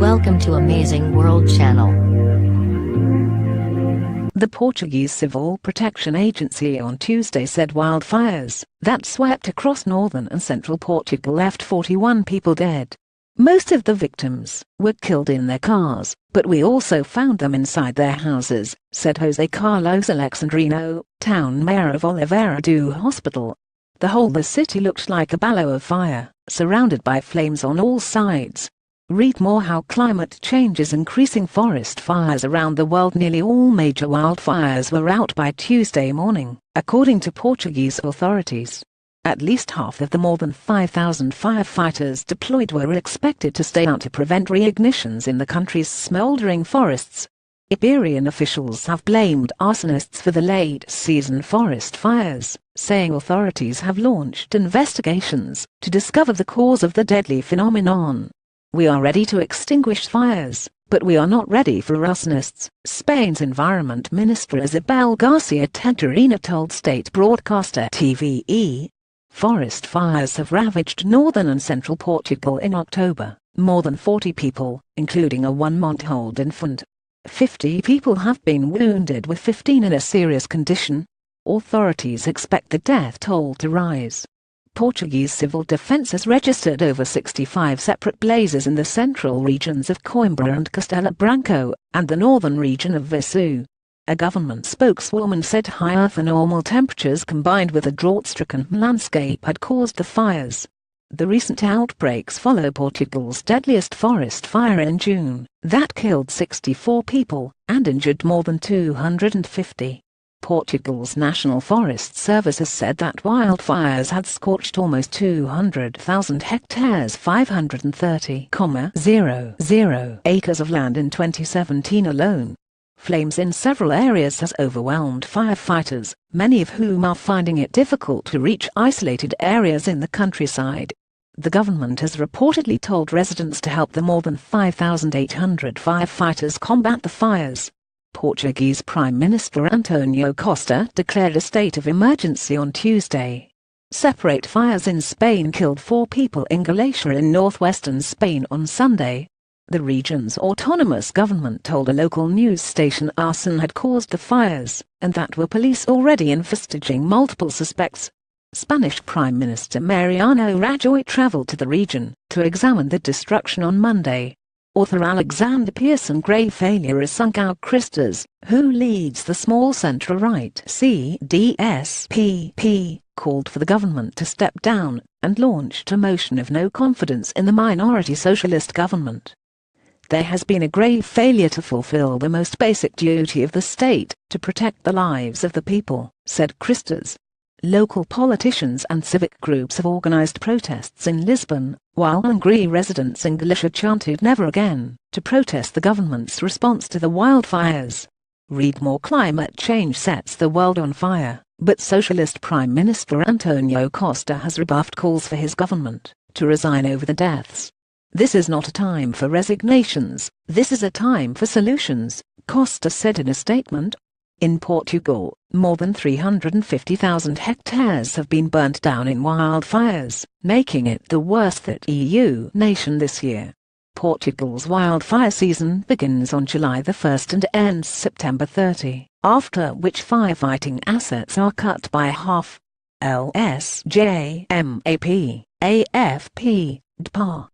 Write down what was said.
Welcome to Amazing World Channel. The Portuguese Civil Protection Agency on Tuesday said wildfires that swept across northern and central Portugal left 41 people dead. Most of the victims were killed in their cars, but we also found them inside their houses, said Jose Carlos Alexandrino, town mayor of Oliveira do Hospital. The city looked like a ballo of fire, surrounded by flames on all sides. Read more how climate change is increasing forest fires around the world. Nearly all major wildfires were out by Tuesday morning, according to Portuguese authorities. At least half of the more than 5,000 firefighters deployed were expected to stay out to prevent reignitions in the country's smoldering forests. Iberian officials have blamed arsonists for the late-season forest fires, saying authorities have launched investigations to discover the cause of the deadly phenomenon. "We are ready to extinguish fires, but we are not ready for arsonists," Spain's Environment Minister Isabel Garcia Tejerina told state broadcaster TVE. Forest fires have ravaged northern and central Portugal in October. More than 40 people, including a 1-month-old infant. 50 people have been wounded, with 15 in a serious condition. Authorities expect the death toll to rise. Portuguese civil defense has registered over 65 separate blazes in the central regions of Coimbra and Castelo Branco, and the northern region of Viseu. A government spokeswoman said higher than normal temperatures combined with a drought-stricken landscape had caused the fires. The recent outbreaks follow Portugal's deadliest forest fire in June, that killed 64 people and injured more than 250. Portugal's National Forest Service has said that wildfires had scorched almost 200,000 hectares, 530,00 acres of land in 2017 alone. Flames in several areas has overwhelmed firefighters, many of whom are finding it difficult to reach isolated areas in the countryside. The government has reportedly told residents to help the more than 5,800 firefighters combat the fires. Portuguese Prime Minister António Costa declared a state of emergency on Tuesday. Separate fires in Spain killed 4 people in Galicia in northwestern Spain on Sunday. The region's autonomous government told a local news station arson had caused the fires, and that were police already investigating multiple suspects. Spanish Prime Minister Mariano Rajoy traveled to the region to examine the destruction on Monday. Author Alexander Pearson Grey failure is sunk out Christas, who leads the small centre-right CDSPP, called for the government to step down and launched a motion of no confidence in the minority socialist government. "There has been a grave failure to fulfill the most basic duty of the state, to protect the lives of the people," said Christas. Local politicians and civic groups have organized protests in Lisbon, while angry residents in Galicia chanted "Never again" to protest the government's response to the wildfires. Read more. Climate change sets the world on fire, but Socialist Prime Minister António Costa has rebuffed calls for his government to resign over the deaths. "This is not a time for resignations, this is a time for solutions," Costa said in a statement. In Portugal, more than 350,000 hectares have been burnt down in wildfires, making it the worst that EU nation this year. Portugal's wildfire season begins on July the 1st and ends September 30, after which firefighting assets are cut by half. LSJMAP, AFP, DPA.